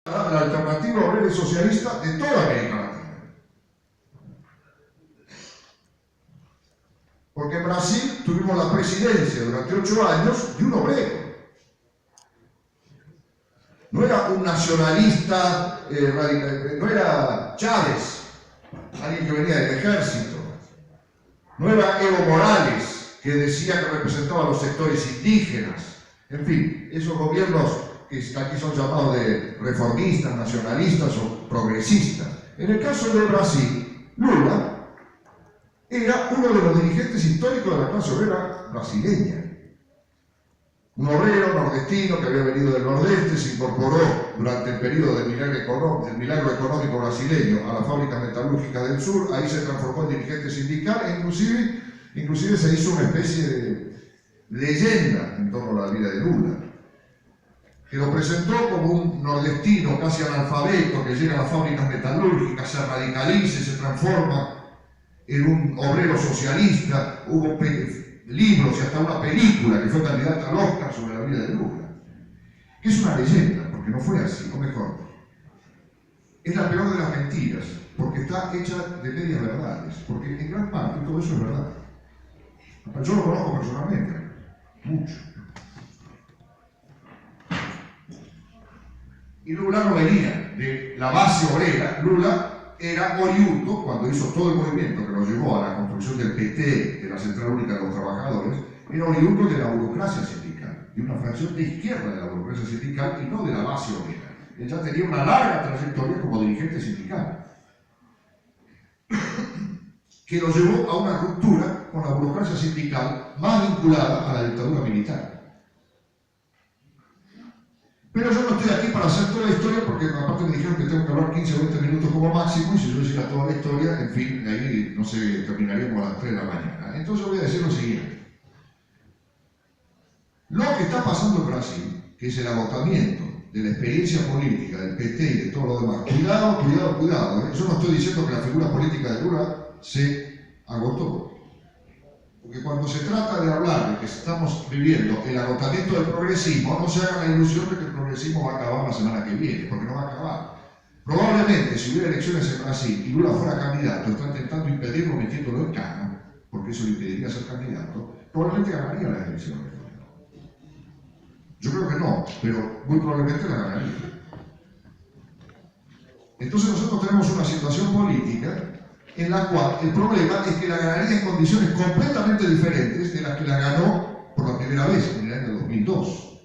la alternativa obrera y socialista de toda América Latina. Porque en Brasil tuvimos la presidencia durante 8 años de un obrero. No era un nacionalista radical, no era Chávez, alguien que venía del ejército. No era Evo Morales, que decía que representaba a los sectores indígenas. En fin, esos gobiernos que aquí son llamados de reformistas, nacionalistas o progresistas. En el caso de Brasil, Lula era uno de los dirigentes históricos de la clase obrera brasileña. Un obrero nordestino que había venido del nordeste, se incorporó durante el periodo del milagro económico brasileño a las fábricas metalúrgicas del sur, ahí se transformó en dirigente sindical e inclusive se hizo una especie de leyenda en torno a la vida de Lula, que lo presentó como un nordestino casi analfabeto que llega a las fábricas metalúrgicas, se radicaliza, se transforma en un obrero socialista. Hubo libros y hasta una película que fue candidata al Oscar sobre la vida de Lula, que es una leyenda, porque no fue así, o mejor, es la peor de las mentiras, porque está hecha de medias verdades, porque en gran parte todo eso es verdad. Yo lo conozco personalmente, mucho. Y Lula no venía de la base obrera. Lula era oriundo, cuando hizo todo el movimiento que nos llevó a la construcción del PT, de la Central Única de los Trabajadores, era oriundo de la burocracia sindical, de una fracción de izquierda de la burocracia sindical y no de la base obrera. Él ya tenía una larga trayectoria como dirigente sindical, que lo llevó a una ruptura con la burocracia sindical más vinculada a la dictadura militar. Pero yo no estoy aquí para hacer toda la historia, porque aparte me dijeron que tengo que hablar 15 o 20 minutos como máximo, y si yo hiciera toda la historia, en fin, ahí no sé, terminaríamos a las 3 de la mañana. Entonces yo voy a decir lo siguiente. Lo que está pasando en Brasil, que es el agotamiento de la experiencia política del PT y de todo lo demás, cuidado, cuidado, cuidado, ¿eh? Yo no estoy diciendo que la figura política de Lula se agotó. Porque cuando se trata de hablar de que estamos viviendo el agotamiento del progresismo, no se haga la ilusión de que el progresismo va a acabar la semana que viene, porque no va a acabar. Probablemente, si hubiera elecciones en Brasil y Lula fuera candidato, están intentando impedirlo metiéndolo en cana, porque eso le impediría ser candidato, probablemente ganaría las elecciones. Yo creo que no, pero muy probablemente la ganaría. Entonces nosotros tenemos una situación política en la cual el problema es que la ganaría en condiciones completamente diferentes de las que la ganó por la primera vez en el año 2002.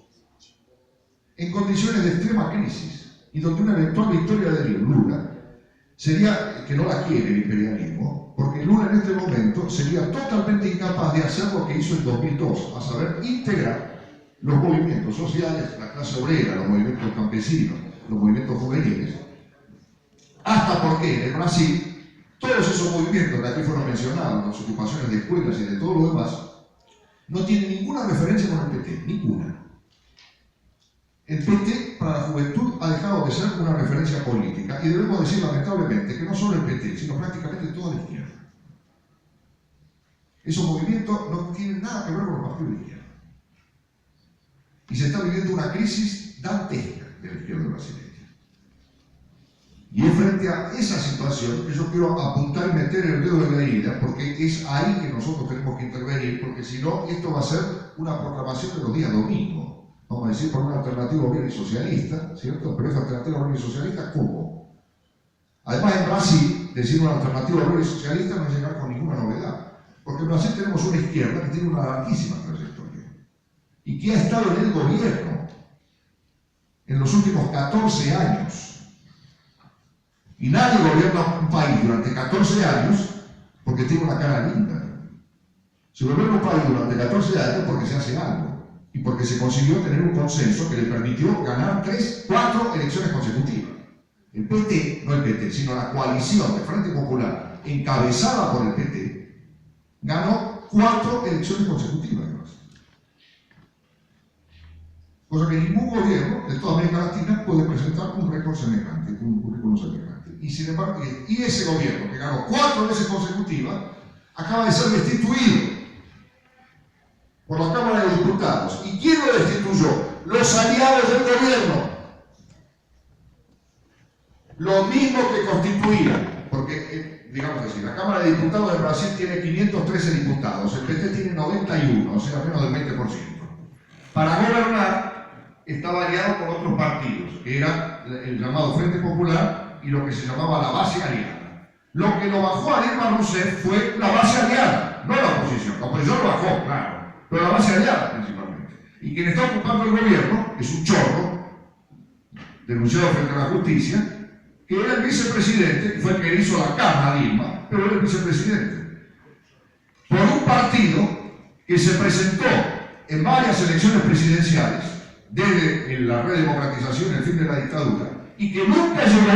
En condiciones de extrema crisis, y donde una eventual victoria de Lula sería, que no la quiere el imperialismo, porque Lula en este momento sería totalmente incapaz de hacer lo que hizo en 2002, a saber, integrar los movimientos sociales, la clase obrera, los movimientos campesinos, los movimientos juveniles, hasta porque en Brasil todos esos movimientos que aquí fueron mencionados, las ocupaciones de escuelas y de todo lo demás, no tienen ninguna referencia con el PT, ninguna. El PT para la juventud ha dejado de ser una referencia política, y debemos decir lamentablemente que no solo el PT, sino prácticamente toda la izquierda. Esos movimientos no tienen nada que ver con los partidos de izquierda. Y se está viviendo una crisis dantesca de la izquierda brasileña. Y es frente a esa situación que yo quiero apuntar y meter el dedo en la herida, porque es ahí que nosotros tenemos que intervenir, porque si no, esto va a ser una proclamación de los días domingos. Vamos a decir por una alternativa obrera y socialista, ¿cierto? Pero esa alternativa obrera y socialista, ¿cómo? Además, en Brasil, decir una alternativa obrera y socialista no es llegar con ninguna novedad, porque en Brasil tenemos una izquierda que tiene una larguísima trayectoria y que ha estado en el gobierno en los últimos 14 años. Y nadie gobierna un país durante 14 años porque tiene una cara linda. Se gobierna un país durante 14 años porque se hace algo y porque se consiguió tener un consenso que le permitió ganar 3, 4 elecciones consecutivas. El PT, no el PT, sino la coalición de Frente Popular encabezada por el PT, ganó 4 elecciones consecutivas. Cosa que ningún gobierno de toda América Latina puede presentar un récord semejante, un currículum semejante. Y sin embargo, y ese gobierno que ganó 4 veces consecutivas, acaba de ser destituido por la Cámara de Diputados. ¿Y quién lo destituyó? Los aliados del gobierno. lo mismo que constituía, porque, digamos así, la Cámara de Diputados de Brasil tiene 513 diputados, el PT tiene 91, o sea, menos del 20%. Para gobernar estaba aliado con otros partidos, que era el llamado Frente Popular y lo que se llamaba la base aliada. Lo que lo bajó a Dilma Rousseff fue la base aliada, no la oposición. La oposición lo bajó, claro, pero la base aliada principalmente. Y quien está ocupando el gobierno es un chorro, denunciado frente a la justicia, que era el vicepresidente, que fue el que le hizo la cama a Dilma, pero era el vicepresidente. Por un partido que se presentó en varias elecciones presidenciales, desde la redemocratización y el fin de la dictadura, y que nunca llegó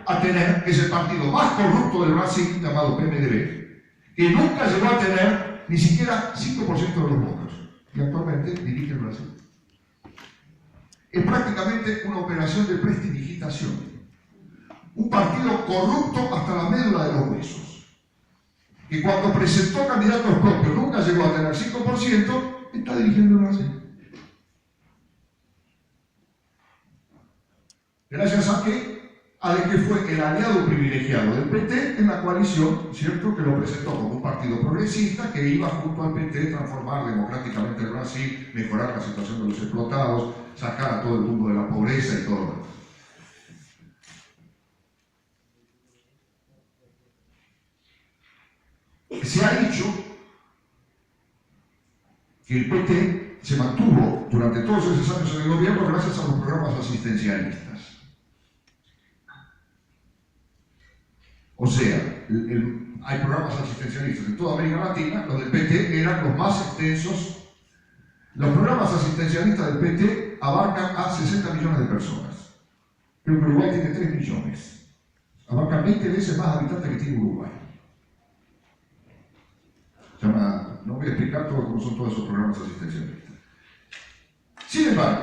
a tener, que es el partido más corrupto del Brasil, llamado PMDB, que nunca llegó a tener ni siquiera 5% de los votos, y actualmente dirige el Brasil. Es prácticamente una operación de prestidigitación. Un partido corrupto hasta la médula de los huesos, que cuando presentó candidatos propios nunca llegó a tener 5%, está dirigiendo el Brasil. Gracias a que fue el aliado privilegiado del PT en la coalición, ¿cierto?, que lo presentó como un partido progresista que iba junto al PT a transformar democráticamente el Brasil, mejorar la situación de los explotados, sacar a todo el mundo de la pobreza y todo lo demás. Se ha dicho que el PT se mantuvo durante todos esos años en el gobierno gracias a los programas asistencialistas. O sea, hay programas asistencialistas en toda América Latina, los del PT eran los más extensos. Los programas asistencialistas del PT abarcan a 60 millones de personas. Creo que Uruguay tiene 3 millones. Abarcan 20 veces más habitantes que tiene Uruguay. No voy a explicar cómo son todos esos programas asistencialistas. Sin embargo,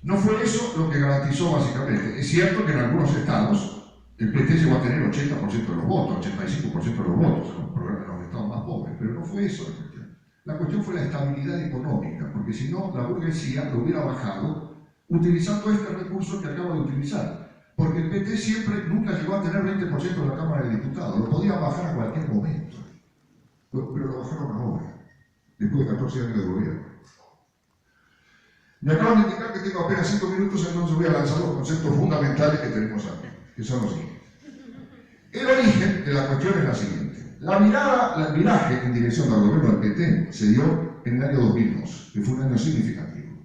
no fue eso lo que garantizó básicamente. Es cierto que en algunos estados el PT llegó a tener 80% de los votos, 85% de los votos en los estados más pobres, pero no fue eso la cuestión. La cuestión fue la estabilidad económica, porque si no, la burguesía lo hubiera bajado utilizando este recurso que acabo de utilizar. Porque el PT nunca llegó a tener 20% de la Cámara de Diputados, lo podían bajar a cualquier momento. Pero lo bajaron ahora, después de 14 años de gobierno. Me acaban de indicar que tengo apenas 5 minutos, entonces voy a lanzar los conceptos fundamentales que tenemos aquí, que son los siguientes. El origen de la cuestión es la siguiente. El viraje en dirección al gobierno del PT se dio en el año 2002, que fue un año significativo.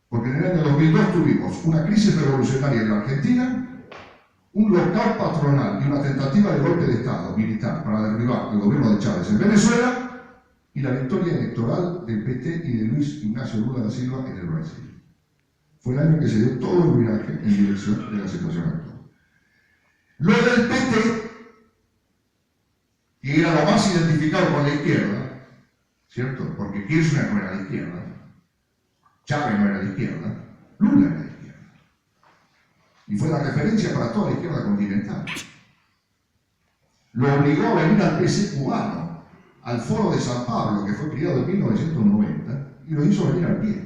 Porque en el año 2002 tuvimos una crisis revolucionaria en la Argentina, un lockout patronal y una tentativa de golpe de Estado militar para derribar el gobierno de Chávez en Venezuela y la victoria electoral del PT y de Luis Ignacio Lula da Silva en el Brasil. Fue el año en que se dio todo el viraje en dirección de la situación actual. Lo del PT, que era lo más identificado con la izquierda, ¿cierto? Porque Kirchner no era de izquierda, Chávez no era de izquierda, Lula era de izquierda. Y fue la referencia para toda la izquierda continental. Lo obligó a venir al PC cubano, al Foro de San Pablo, que fue creado en 1990, y lo hizo venir al pie.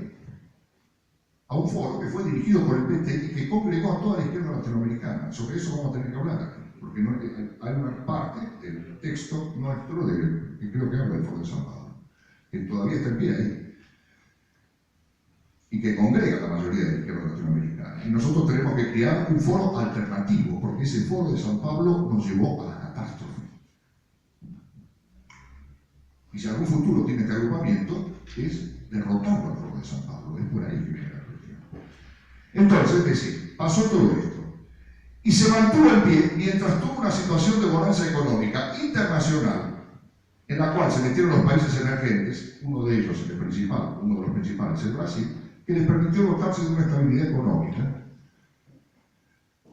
A un foro que fue dirigido por el PT y que congregó a toda la izquierda latinoamericana. Sobre eso vamos a tener que hablar aquí, porque hay una parte del texto nuestro, que creo que habla del Foro de San Pablo, que todavía está en pie ahí, y que congrega a la mayoría de la izquierda latinoamericana. Y nosotros tenemos que crear un foro alternativo, porque ese foro de San Pablo nos llevó a la catástrofe. Y si algún futuro tiene este agrupamiento, es derrotarlo al foro de San Pablo. Es por ahí que viene la cuestión. Entonces, es decir, pasó todo esto. Y se mantuvo en pie mientras tuvo una situación de bonanza económica internacional, en la cual se metieron los países emergentes, uno de ellos, uno de los principales, el Brasil, que les permitió dotarse de una estabilidad económica,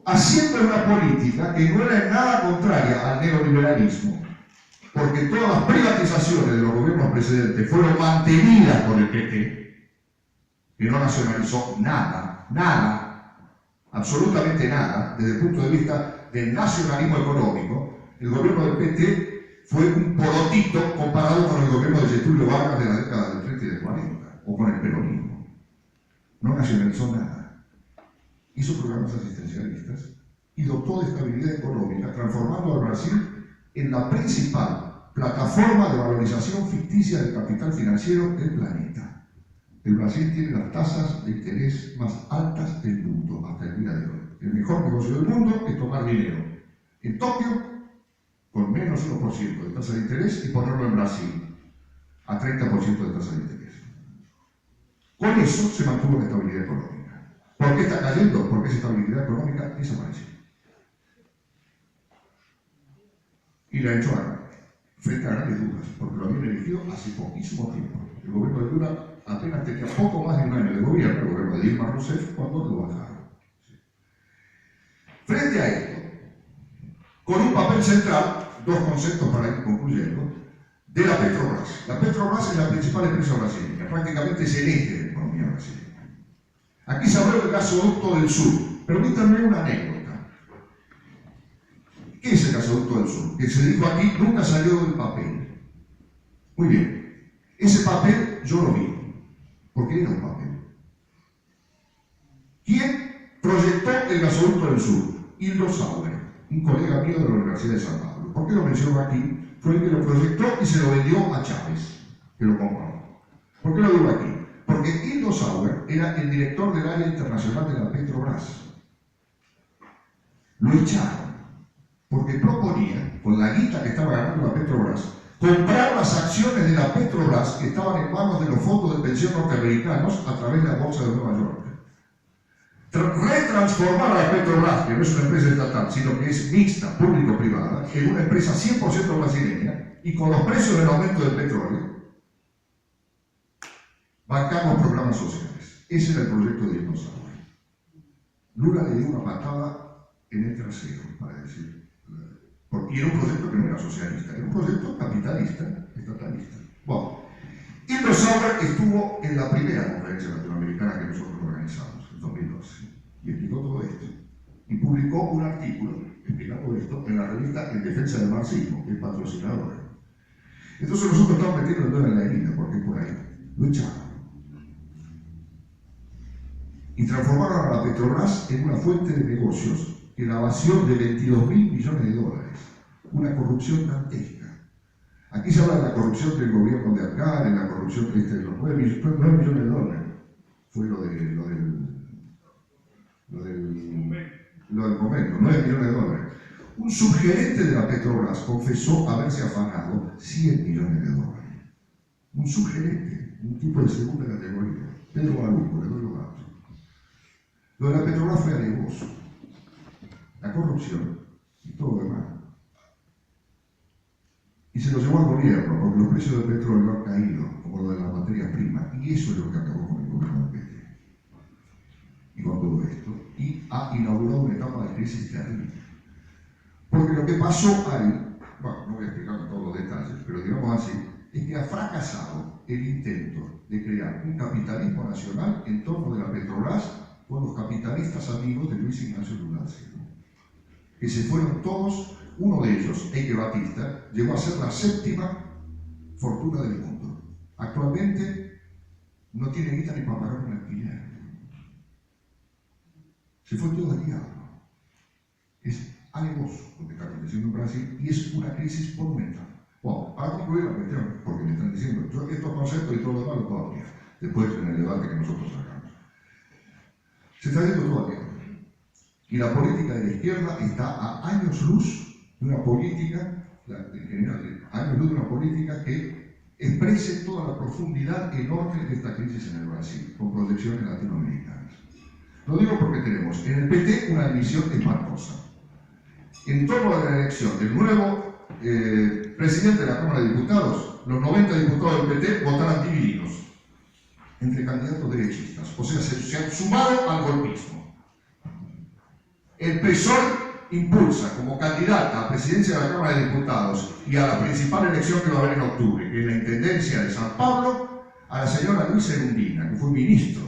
haciendo una política que no era en nada contraria al neoliberalismo, porque todas las privatizaciones de los gobiernos precedentes fueron mantenidas por el PT, que no nacionalizó nada, absolutamente nada, desde el punto de vista del nacionalismo económico. El gobierno del PT fue un porotito comparado con el gobierno de Getúlio Vargas de la década del 30 y del 40, o con el peronismo. No nacionalizó nada. hizo programas asistencialistas y dotó de estabilidad económica, transformando al Brasil en la principal plataforma de valorización ficticia del capital financiero del planeta. El Brasil tiene las tasas de interés más altas del mundo hasta el día de hoy. El mejor negocio del mundo es tomar dinero en Tokio con menos 1% de tasa de interés y ponerlo en Brasil a 30% de tasa de interés. Con eso se mantuvo la estabilidad económica. ¿Por qué está cayendo? Porque esa estabilidad económica desapareció. Y la echó a ganar, frente a grandes dudas, porque lo habían elegido hace poquísimo tiempo. El gobierno de Lula apenas tenía poco más de un año de gobierno, el gobierno de Dilma Rousseff, cuando lo bajaron. Frente a esto, con un papel central, dos conceptos para ir concluyendo, de la Petrobras. La Petrobras es la principal empresa brasileña, prácticamente es el eje de la economía brasileña. Aquí se habló del gasoducto del sur. Permítanme una anécdota. ¿Qué es el gasoducto del sur? Que se dijo aquí, nunca salió del papel. Muy bien. Ese papel yo lo vi, porque era un papel. ¿Quién proyectó el gasoducto del sur? Hildo Sauer, un colega mío de la Universidad de San Pablo. ¿Por qué lo menciono aquí? Fue el que lo proyectó y se lo vendió a Chávez, que lo compró. ¿Por qué lo digo aquí? Porque Hildo Sauer era el director del área internacional de la Petrobras. Lo echaron porque proponía, con la guita que estaba ganando la Petrobras, comprar las acciones de la Petrobras que estaban en manos de los fondos de pensión norteamericanos a través de la Bolsa de Nueva York. Retransformar a la Petrobras, que no es una empresa estatal, sino que es mixta, público-privada, en una empresa 100% brasileña, y con los precios del aumento del petróleo, bancamos programas sociales. Ese era el proyecto de Hildo Sauer. Lula le dio una patada en el trasero, para decir. Y era un proyecto que no era socialista, era un proyecto capitalista, estatalista. Bueno, Hildo Sauer estuvo en la primera conferencia latinoamericana que nosotros organizamos, en 2012, y explicó todo esto. Y publicó un artículo explicando esto en la revista En Defensa del Marxismo, que es patrocinadora. Entonces nosotros estamos metiendo el dedo en la herida, porque por ahí lo echaron. Y transformaron a la Petrobras en una fuente de negocios que la vació de 22.000 millones de dólares. Una corrupción dantesca. Aquí se habla de la corrupción del gobierno de Algar, de la corrupción de los 9 millones de dólares. Fue lo del momento, 9 millones de dólares. Un subgerente de la Petrobras confesó haberse afanado 100 millones de dólares. Un subgerente, un tipo de segunda categoría. Pedro Baruco, le doy los datos. Lo de la Petrobras fue alevoso. La corrupción y todo lo demás. Y se lo llevó al gobierno, porque los precios del petróleo han caído, como lo de las materias primas, y eso es lo que acabó con el gobierno del PT. Y con todo esto, y ha inaugurado una etapa de crisis terrible. Porque lo que pasó ahí, bueno, no voy a explicar todos los detalles, pero digamos así, es que ha fracasado el intento de crear un capitalismo nacional en torno de la Petrobras con los capitalistas amigos de Luis Ignacio Lula da Silva, que se fueron todos. Uno de ellos, Eike Batista, llegó a ser la 7ª fortuna del mundo. Actualmente no tiene guita ni para pagar un alquiler. Se fue todo al diablo. Es alevoso lo que está aconteciendo en Brasil y es una crisis monumental. Bueno, para concluir la cuestión, porque me están diciendo, yo estos conceptos y todo lo demás lo puedo ampliar, después en el debate que nosotros hagamos. Se está yendo todo al diablo. Y la política de la izquierda está a años luz de una política, en general, años luz de una política que exprese toda la profundidad enorme de esta crisis en el Brasil, con proyecciones latinoamericanas. Lo digo porque tenemos en el PT una división espantosa. En torno a la elección del nuevo presidente de la Cámara de Diputados, los 90 diputados del PT votarán divididos entre candidatos derechistas, o sea, se han sumado al golpismo. El PSOE impulsa como candidata a presidencia de la Cámara de Diputados y a la principal elección que va a haber en octubre, que es la Intendencia de San Pablo, a la señora Luisa Erundina, que fue ministro,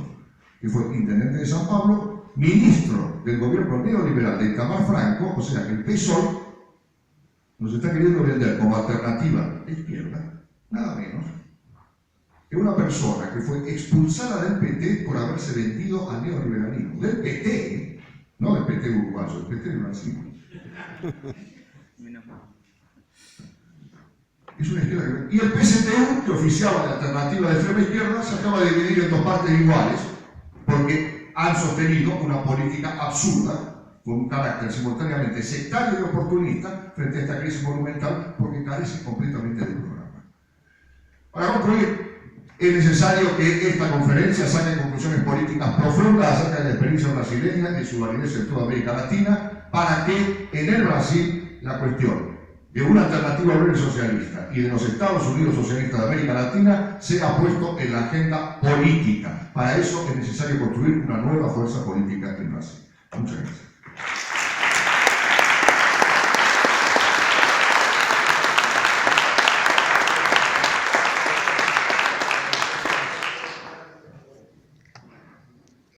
que fue intendente de San Pablo, ministro del gobierno neoliberal de Itamar Franco, o sea que el PSOE nos está queriendo vender como alternativa de izquierda, nada menos que una persona que fue expulsada del PT por haberse vendido al neoliberalismo. Del PT, el PT uruguayo, el PT de Brasil. Es una izquierda que... Y el PSTU, que oficiaba la alternativa de extrema izquierda, se acaba de dividir en dos partes iguales, porque han sostenido una política absurda, con un carácter simultáneamente sectario y oportunista, frente a esta crisis monumental, porque carece completamente de programa. Para concluir, es necesario que esta conferencia saque conclusiones políticas profundas acerca de la experiencia brasileña y su validez en toda América Latina, para que en el Brasil la cuestión de una alternativa libre socialista y de los Estados Unidos socialistas de América Latina sea puesto en la agenda política. Para eso es necesario construir una nueva fuerza política en Brasil. Muchas gracias.